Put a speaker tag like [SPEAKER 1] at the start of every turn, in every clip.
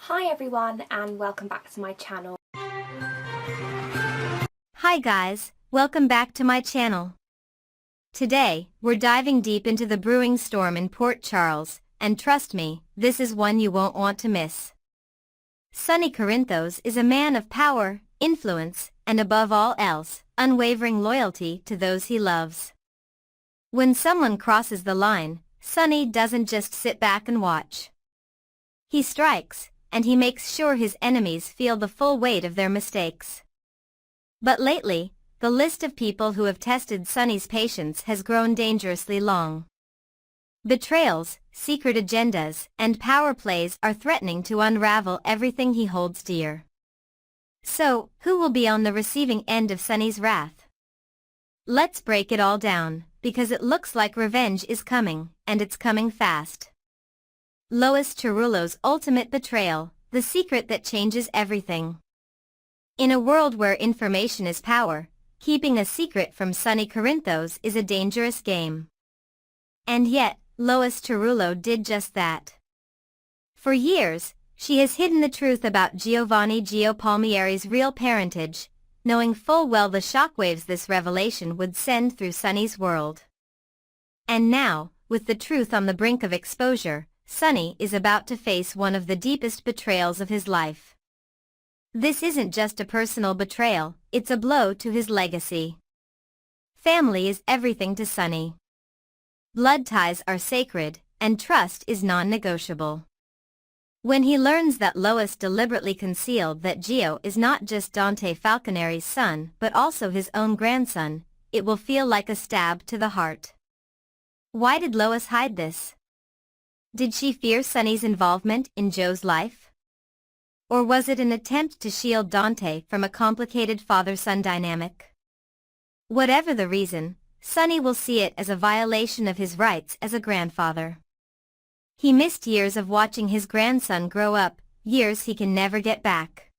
[SPEAKER 1] Hi everyone and welcome back to my channel.
[SPEAKER 2] Hi guys, welcome back to my channel. Today, we're diving deep into the brewing storm in Port Charles, and trust me, this is one you won't want to miss. Sonny Corinthos is a man of power, influence, and above all else, unwavering loyalty to those he loves. When someone crosses the line, Sonny doesn't just sit back and watch. He strikes, and he makes sure his enemies feel the full weight of their mistakes. But lately, the list of people who have tested Sonny's patience has grown dangerously long. Betrayals, secret agendas, and power plays are threatening to unravel everything he holds dear. So, who will be on the receiving end of Sonny's wrath? Let's break it all down, because it looks like revenge is coming, and it's coming fast. Lois Cerullo's ultimate betrayal, the secret that changes everything. In a world where information is power, keeping a secret from Sonny Corinthos is a dangerous game. And yet, Lois Cerullo did just that. For years, she has hidden the truth about Giovanni Gio Palmieri's real parentage, knowing full well the shockwaves this revelation would send through Sonny's world. And now, with the truth on the brink of exposure, Sonny is about to face one of the deepest betrayals of his life. This isn't just a personal betrayal, it's a blow to his legacy. Family is everything to Sonny. Blood ties are sacred, and trust is non-negotiable. When he learns that Lois deliberately concealed that Gio is not just Dante Falconeri's son but also his own grandson, it will feel like a stab to the heart. Why did Lois hide this? Did she fear Sonny's involvement in Joe's life? Or was it an attempt to shield Dante from a complicated father-son dynamic? Whatever the reason, Sonny will see it as a violation of his rights as a grandfather. He missed years of watching his grandson grow up, years he can never get back.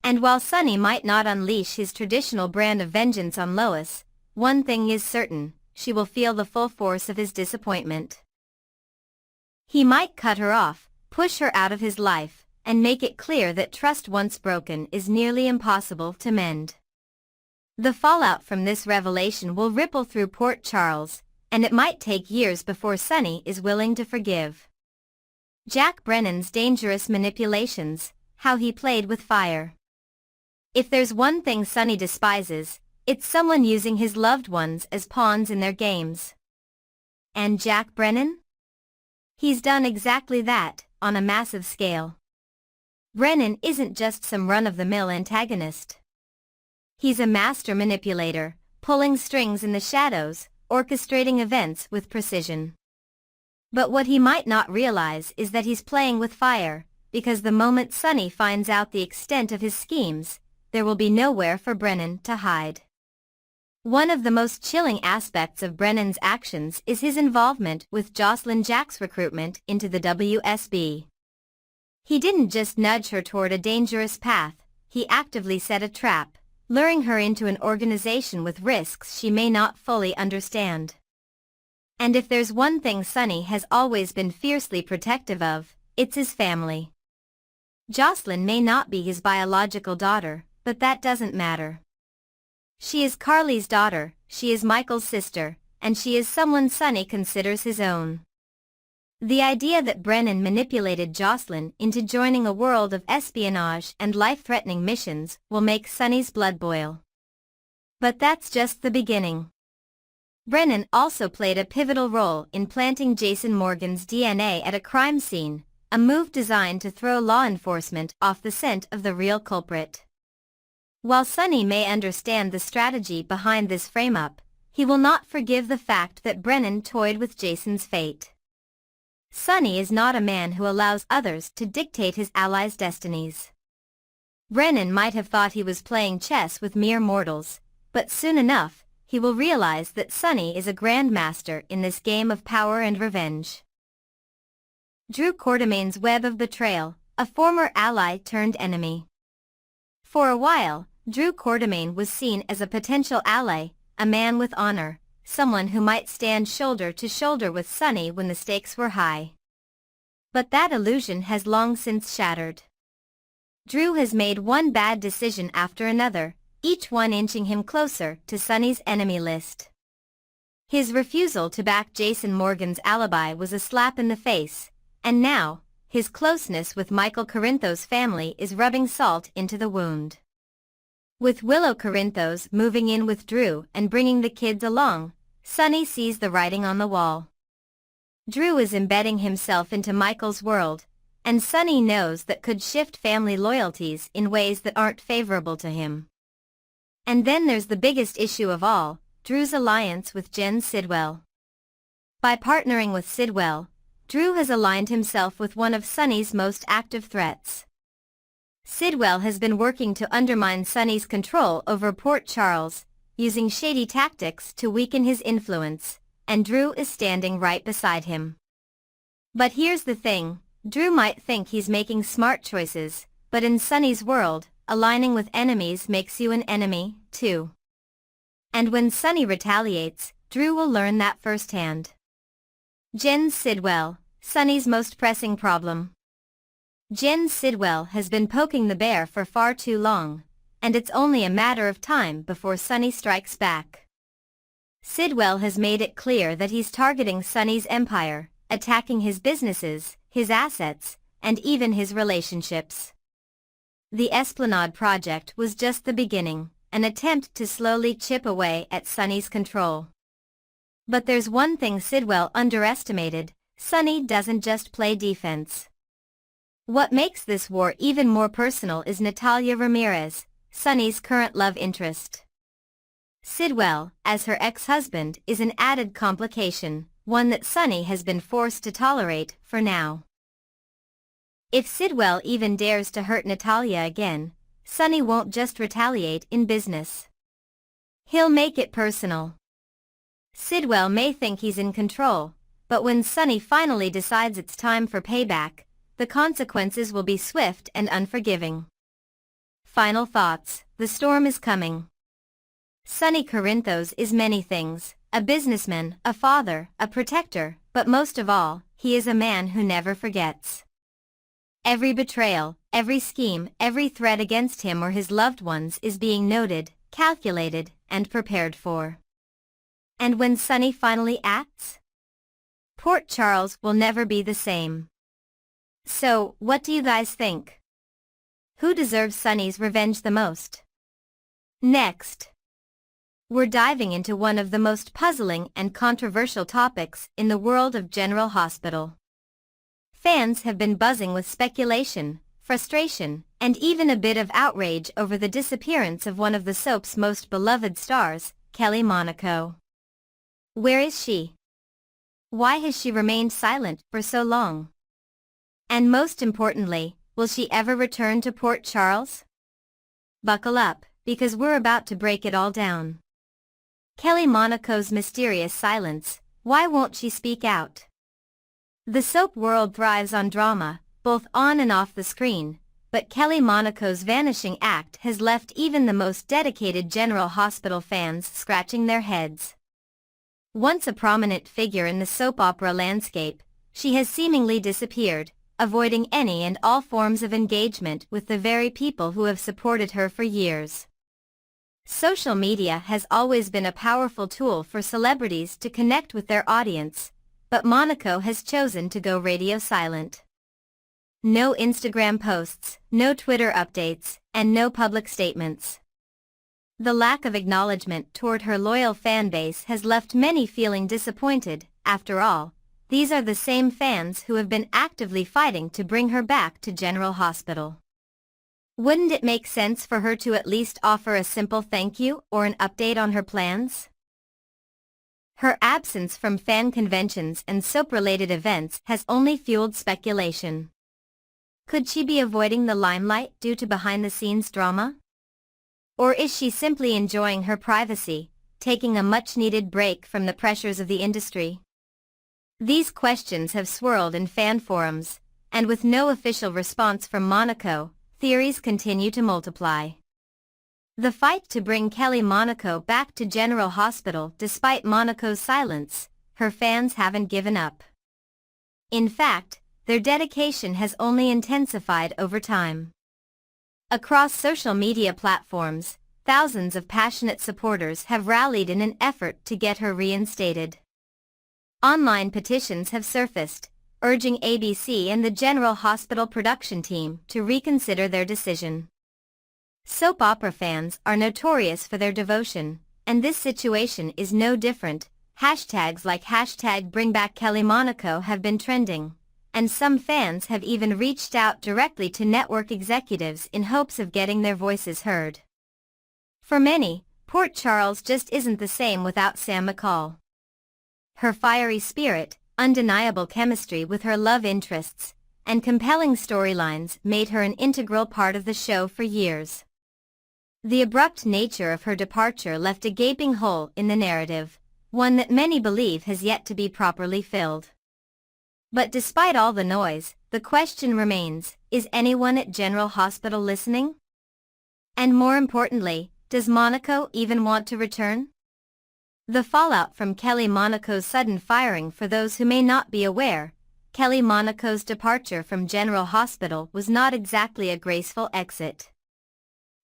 [SPEAKER 2] And while Sonny might not unleash his traditional brand of vengeance on Lois, one thing is certain, she will feel the full force of his disappointment. He might cut her off, push her out of his life, and make it clear that trust once broken is nearly impossible to mend. The fallout from this revelation will ripple through Port Charles, and it might take years before Sonny is willing to forgive. Jack Brennan's dangerous manipulations, how he played with fire. If there's one thing Sonny despises, it's someone using his loved ones as pawns in their games. And Jack Brennan? He's done exactly that, on a massive scale. Brennan isn't just some run-of-the-mill antagonist. He's a master manipulator, pulling strings in the shadows, orchestrating events with precision. But what he might not realize is that he's playing with fire, because the moment Sonny finds out the extent of his schemes, there will be nowhere for Brennan to hide. One of the most chilling aspects of Brennan's actions is his involvement with Jocelyn Jack's recruitment into the WSB. He didn't just nudge her toward a dangerous path, he actively set a trap, luring her into an organization with risks she may not fully understand. And if there's one thing Sonny has always been fiercely protective of, it's his family. Jocelyn may not be his biological daughter, but that doesn't matter. She is Carly's daughter, she is Michael's sister, and she is someone Sonny considers his own. The idea that Brennan manipulated Jocelyn into joining a world of espionage and life-threatening missions will make Sonny's blood boil. But that's just the beginning. Brennan also played a pivotal role in planting Jason Morgan's DNA at a crime scene, a move designed to throw law enforcement off the scent of the real culprit. While Sonny may understand the strategy behind this frame-up, he will not forgive the fact that Brennan toyed with Jason's fate. Sonny is not a man who allows others to dictate his allies' destinies. Brennan might have thought he was playing chess with mere mortals, but soon enough, he will realize that Sonny is a grandmaster in this game of power and revenge. Drew Quartermain's web of betrayal, a former ally turned enemy. For a while, Drew Quartermain was seen as a potential ally, a man with honor, someone who might stand shoulder to shoulder with Sonny when the stakes were high. But that illusion has long since shattered. Drew has made one bad decision after another, each one inching him closer to Sonny's enemy list. His refusal to back Jason Morgan's alibi was a slap in the face, and now, his closeness with Michael Corinthos' family is rubbing salt into the wound. With Willow Corinthos moving in with Drew and bringing the kids along, Sonny sees the writing on the wall. Drew is embedding himself into Michael's world, and Sonny knows that could shift family loyalties in ways that aren't favorable to him. And then there's the biggest issue of all, Drew's alliance with Jen Sidwell. By partnering with Sidwell, Drew has aligned himself with one of Sonny's most active threats. Sidwell has been working to undermine Sonny's control over Port Charles, using shady tactics to weaken his influence, and Drew is standing right beside him. But here's the thing, Drew might think he's making smart choices, but in Sonny's world, aligning with enemies makes you an enemy, too. And when Sonny retaliates, Drew will learn that firsthand. Jen Sidwell, Sonny's most pressing problem. Jen Sidwell has been poking the bear for far too long, and it's only a matter of time before Sonny strikes back. Sidwell has made it clear that he's targeting Sonny's empire, attacking his businesses, his assets, and even his relationships. The Esplanade project was just the beginning, an attempt to slowly chip away at Sonny's control. But there's one thing Sidwell underestimated, Sonny doesn't just play defense. What makes this war even more personal is Natalia Ramirez, Sonny's current love interest. Sidwell, as her ex-husband, is an added complication, one that Sonny has been forced to tolerate for now. If Sidwell even dares to hurt Natalia again, Sonny won't just retaliate in business. He'll make it personal. Sidwell may think he's in control, but when Sonny finally decides it's time for payback, the consequences will be swift and unforgiving. Final thoughts, the storm is coming. Sonny Corinthos is many things, a businessman, a father, a protector, but most of all, he is a man who never forgets. Every betrayal, every scheme, every threat against him or his loved ones is being noted, calculated, and prepared for. And when Sonny finally acts? Port Charles will never be the same. So, what do you guys think? Who deserves Sonny's revenge the most? Next, we're diving into one of the most puzzling and controversial topics in the world of General Hospital. Fans have been buzzing with speculation, frustration, and even a bit of outrage over the disappearance of one of the soap's most beloved stars, Kelly Monaco. Where is she? Why has she remained silent for so long? And most importantly, will she ever return to Port Charles? Buckle up, because we're about to break it all down. Kelly Monaco's mysterious silence, why won't she speak out? The soap world thrives on drama, both on and off the screen, but Kelly Monaco's vanishing act has left even the most dedicated General Hospital fans scratching their heads. Once a prominent figure in the soap opera landscape, she has seemingly disappeared, avoiding any and all forms of engagement with the very people who have supported her for years. Social media has always been a powerful tool for celebrities to connect with their audience, but Monaco has chosen to go radio silent. No Instagram posts, no Twitter updates, and no public statements. The lack of acknowledgement toward her loyal fan base has left many feeling disappointed. After all, these are the same fans who have been actively fighting to bring her back to General Hospital. Wouldn't it make sense for her to at least offer a simple thank you or an update on her plans? Her absence from fan conventions and soap-related events has only fueled speculation. Could she be avoiding the limelight due to behind-the-scenes drama? Or is she simply enjoying her privacy, taking a much-needed break from the pressures of the industry? These questions have swirled in fan forums, and with no official response from Monaco, theories continue to multiply. The fight to bring Kelly Monaco back to General Hospital. Despite Monaco's silence, her fans haven't given up. In fact, their dedication has only intensified over time. Across social media platforms, thousands of passionate supporters have rallied in an effort to get her reinstated. Online petitions have surfaced, urging ABC and the General Hospital production team to reconsider their decision. Soap opera fans are notorious for their devotion, and this situation is no different. Hashtags like #BringBackKellyMonaco have been trending, and some fans have even reached out directly to network executives in hopes of getting their voices heard. For many, Port Charles just isn't the same without Sam McCall. Her fiery spirit, undeniable chemistry with her love interests, and compelling storylines made her an integral part of the show for years. The abrupt nature of her departure left a gaping hole in the narrative, one that many believe has yet to be properly filled. But despite all the noise, the question remains, is anyone at General Hospital listening? And more importantly, does Monaco even want to return? The fallout from Kelly Monaco's sudden firing. For those who may not be aware, Kelly Monaco's departure from General Hospital was not exactly a graceful exit.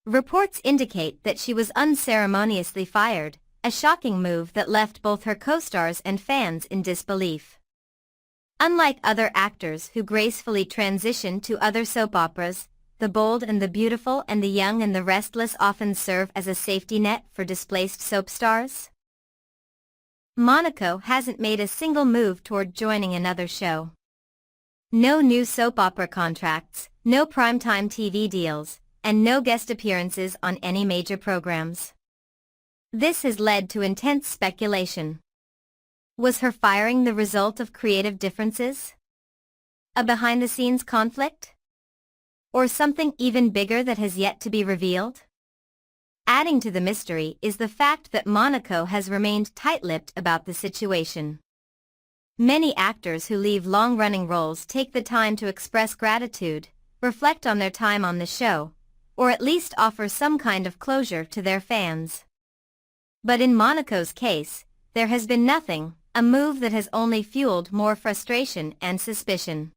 [SPEAKER 2] Reports indicate that she was unceremoniously fired, a shocking move that left both her co-stars and fans in disbelief. Unlike other actors who gracefully transition to other soap operas, The Bold and the Beautiful and the Young and the Restless often serve as a safety net for displaced soap stars. Monaco hasn't made a single move toward joining another show. No new soap opera contracts, no primetime TV deals, and no guest appearances on any major programs. This has led to intense speculation. Was her firing the result of creative differences? A behind-the-scenes conflict? Or something even bigger that has yet to be revealed? Adding to the mystery is the fact that Monaco has remained tight-lipped about the situation. Many actors who leave long-running roles take the time to express gratitude, reflect on their time on the show, or at least offer some kind of closure to their fans. But in Monaco's case, there has been nothing, a move that has only fueled more frustration and suspicion.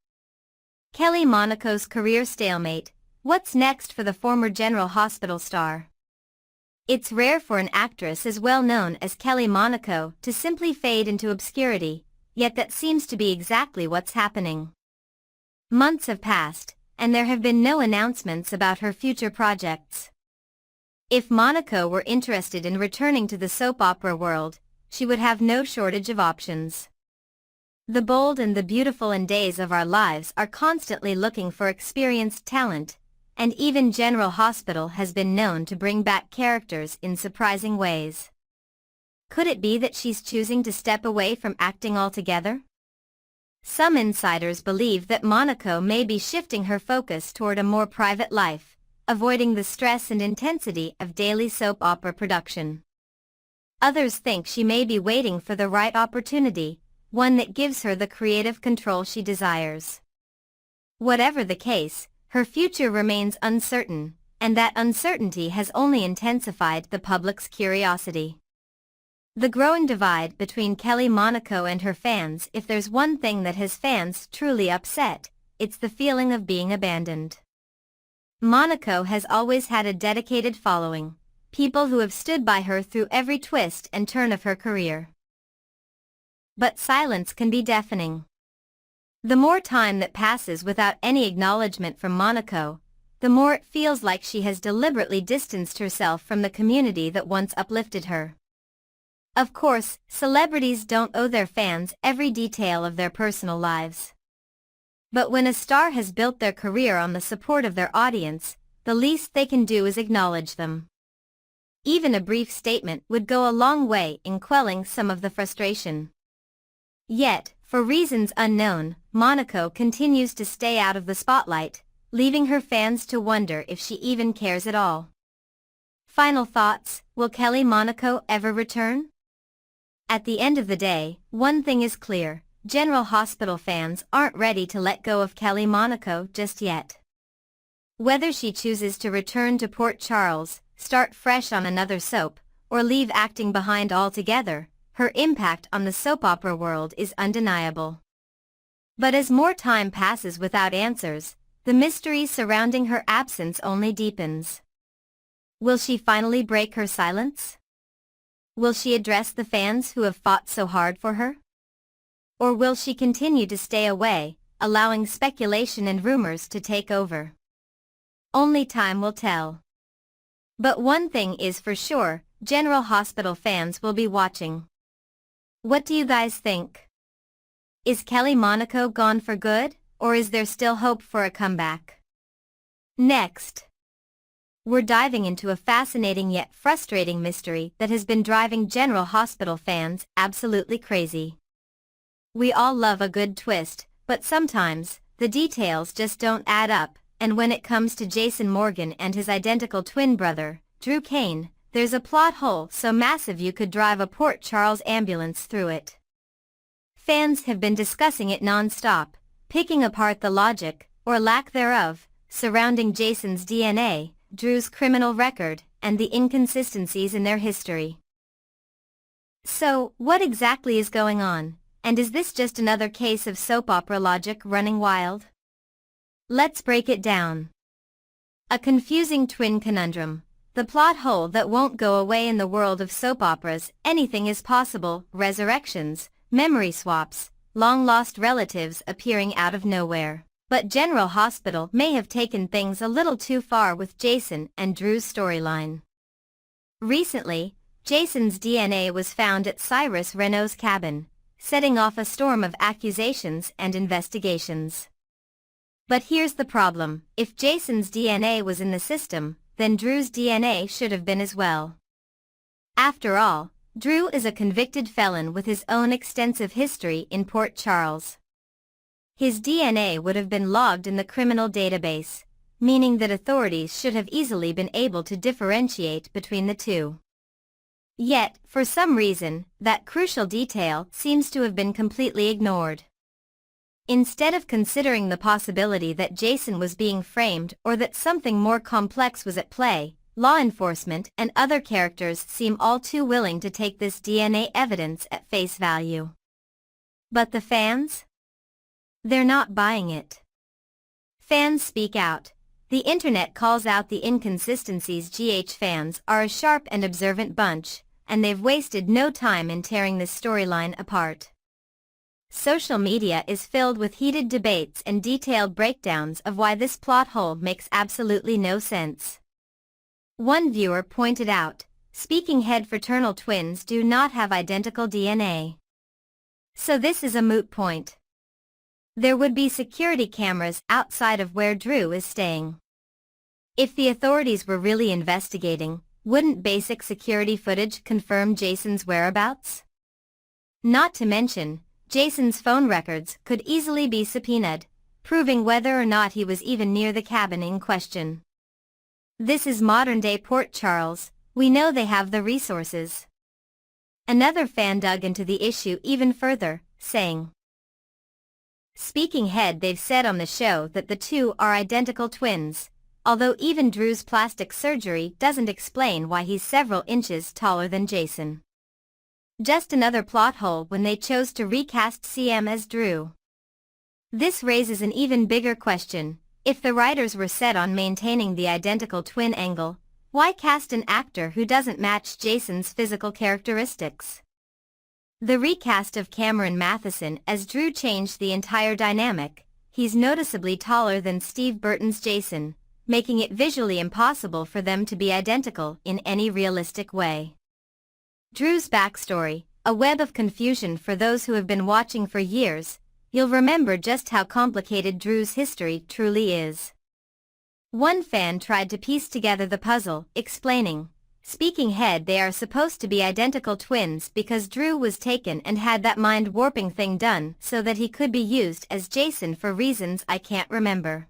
[SPEAKER 2] Kelly Monaco's career stalemate. What's next for the former General Hospital star? It's rare for an actress as well known as Kelly Monaco to simply fade into obscurity, yet that seems to be exactly what's happening. Months have passed, and there have been no announcements about her future projects. If Monaco were interested in returning to the soap opera world, she would have no shortage of options. The Bold and the Beautiful and Days of Our Lives are constantly looking for experienced talent, and even General Hospital has been known to bring back characters in surprising ways. Could it be that she's choosing to step away from acting altogether? Some insiders believe that Monaco may be shifting her focus toward a more private life, avoiding the stress and intensity of daily soap opera production. Others think she may be waiting for the right opportunity, one that gives her the creative control she desires. Whatever the case, her future remains uncertain, and that uncertainty has only intensified the public's curiosity. The growing divide between Kelly Monaco and her fans. If there's one thing that has fans truly upset, it's the feeling of being abandoned. Monaco has always had a dedicated following, people who have stood by her through every twist and turn of her career. But silence can be deafening. The more time that passes without any acknowledgement from Monaco, the more it feels like she has deliberately distanced herself from the community that once uplifted her. Of course, celebrities don't owe their fans every detail of their personal lives. But when a star has built their career on the support of their audience, the least they can do is acknowledge them. Even a brief statement would go a long way in quelling some of the frustration. Yet, for reasons unknown, Monaco continues to stay out of the spotlight, leaving her fans to wonder if she even cares at all. Final thoughts: will Kelly Monaco ever return? At the end of the day, one thing is clear: General Hospital fans aren't ready to let go of Kelly Monaco just yet. Whether she chooses to return to Port Charles, start fresh on another soap, or leave acting behind altogether, her impact on the soap opera world is undeniable. But as more time passes without answers, the mystery surrounding her absence only deepens. Will she finally break her silence? Will she address the fans who have fought so hard for her? Or will she continue to stay away, allowing speculation and rumors to take over? Only time will tell. But one thing is for sure, General Hospital fans will be watching. What do you guys think? Is Kelly Monaco gone for good, or is there still hope for a comeback? Next, we're diving into a fascinating yet frustrating mystery that has been driving General Hospital fans absolutely crazy. We all love a good twist, but sometimes, the details just don't add up, and when it comes to Jason Morgan and his identical twin brother, Drew Kane, there's a plot hole so massive you could drive a Port Charles ambulance through it. Fans have been discussing it non-stop, picking apart the logic, or lack thereof, surrounding Jason's DNA, Drew's criminal record, and the inconsistencies in their history. So, what exactly is going on, and is this just another case of soap opera logic running wild? Let's break it down. A confusing twin conundrum. The plot hole that won't go away in the world of soap operas. Anything is possible: resurrections, memory swaps, long-lost relatives appearing out of nowhere. But General Hospital may have taken things a little too far with Jason and Drew's storyline. Recently, Jason's DNA was found at Cyrus Renault's cabin, setting off a storm of accusations and investigations. But here's the problem: if Jason's DNA was in the system, then Drew's DNA should have been as well. After all, Drew is a convicted felon with his own extensive history in Port Charles. His DNA would have been logged in the criminal database, meaning that authorities should have easily been able to differentiate between the two. Yet, for some reason, that crucial detail seems to have been completely ignored. Instead of considering the possibility that Jason was being framed or that something more complex was at play, law enforcement and other characters seem all too willing to take this DNA evidence at face value. But the fans? They're not buying it. Fans speak out. The internet calls out the inconsistencies. Fans are a sharp and observant bunch, and they've wasted no time in tearing this storyline apart. Social media is filled with heated debates and detailed breakdowns of why this plot hole makes absolutely no sense. One viewer pointed out, speaking head fraternal twins do not have identical DNA. So this is a moot point. There would be security cameras outside of where Drew is staying. If the authorities were really investigating, wouldn't basic security footage confirm Jason's whereabouts? Not to mention, Jason's phone records could easily be subpoenaed, proving whether or not he was even near the cabin in question. This is modern-day Port Charles. We know they have the resources. Another fan dug into the issue even further, saying, "Speaking head, they've said on the show that the two are identical twins, although even Drew's plastic surgery doesn't explain why he's several inches taller than Jason. Just another plot hole when they chose to recast CM as Drew." This raises an even bigger question. If the writers were set on maintaining the identical twin angle, why cast an actor who doesn't match Jason's physical characteristics? The recast of Cameron Matheson as Drew changed the entire dynamic. He's noticeably taller than Steve Burton's Jason, making it visually impossible for them to be identical in any realistic way. Drew's backstory, a web of confusion for those who have been watching for years. You'll remember just how complicated Drew's history truly is. One fan tried to piece together the puzzle, explaining, "Speaking head, they are supposed to be identical twins because Drew was taken and had that mind-warping thing done so that he could be used as Jason for reasons I can't remember."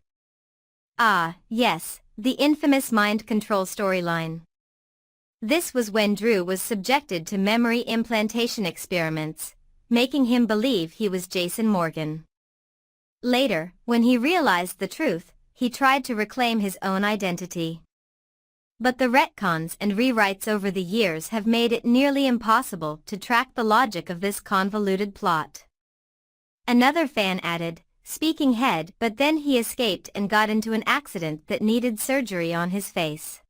[SPEAKER 2] Ah, yes, the infamous mind control storyline. This was when Drew was subjected to memory implantation experiments, making him believe he was Jason Morgan. Later, when he realized the truth, he tried to reclaim his own identity. But the retcons and rewrites over the years have made it nearly impossible to track the logic of this convoluted plot. Another fan added, "Speaking head, but then he escaped and got into an accident that needed surgery on his face."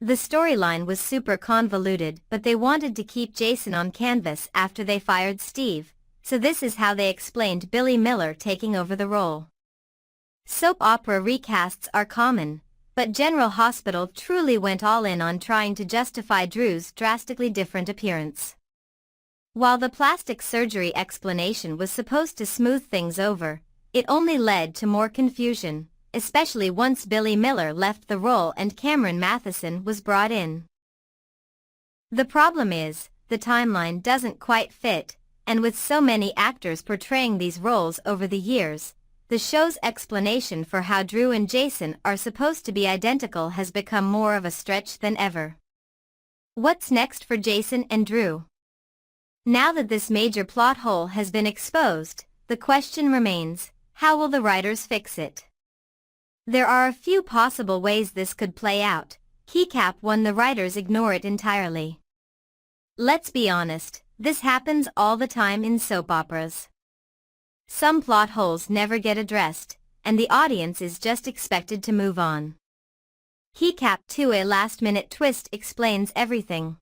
[SPEAKER 2] The storyline was super convoluted, but they wanted to keep Jason on canvas after they fired Steve, so this is how they explained Billy Miller taking over the role. Soap opera recasts are common, but General Hospital truly went all in on trying to justify Drew's drastically different appearance. While the plastic surgery explanation was supposed to smooth things over, it only led to more confusion, especially once Billy Miller left the role and Cameron Matheson was brought in. The problem is, the timeline doesn't quite fit, and with so many actors portraying these roles over the years, the show's explanation for how Drew and Jason are supposed to be identical has become more of a stretch than ever. What's next for Jason and Drew? Now that this major plot hole has been exposed, the question remains, how will the writers fix it? There are a few possible ways this could play out. Keycap 1. The writers ignore it entirely. Let's be honest, this happens all the time in soap operas. Some plot holes never get addressed, and the audience is just expected to move on. Keycap 2. A last-minute twist explains everything.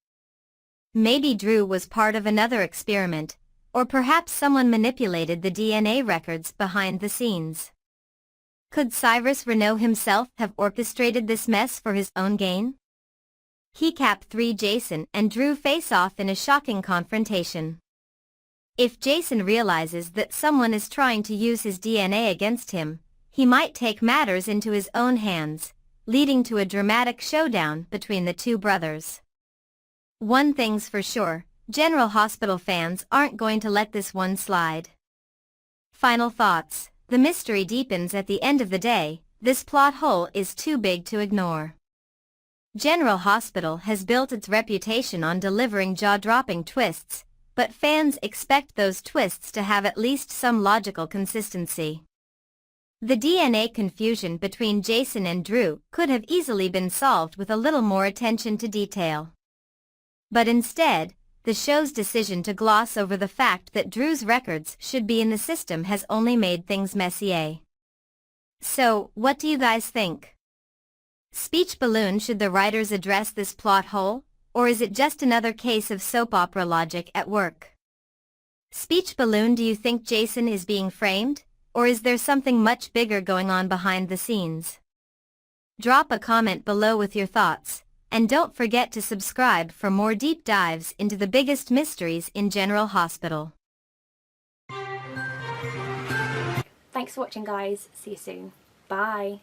[SPEAKER 2] Maybe Drew was part of another experiment, or perhaps someone manipulated the DNA records behind the scenes. Could Cyrus Renaud himself have orchestrated this mess for his own gain? Keycap 3. Jason and Drew face off in a shocking confrontation. If Jason realizes that someone is trying to use his DNA against him, he might take matters into his own hands, leading to a dramatic showdown between the two brothers. One thing's for sure, General Hospital fans aren't going to let this one slide. Final thoughts. The mystery deepens at the end of the day. This plot hole is too big to ignore. General Hospital has built its reputation on delivering jaw-dropping twists, but fans expect those twists to have at least some logical consistency. The DNA confusion between Jason and Drew could have easily been solved with a little more attention to detail. But instead, the show's decision to gloss over the fact that Drew's records should be in the system has only made things messier. So, what do you guys think? Speech balloon. Should the writers address this plot hole, or is it just another case of soap opera logic at work? Speech balloon. Do you think Jason is being framed, or is there something much bigger going on behind the scenes? Drop a comment below with your thoughts, and don't forget to subscribe for more deep dives into the biggest mysteries in General Hospital.
[SPEAKER 1] Thanks for watching, guys. See you soon. Bye.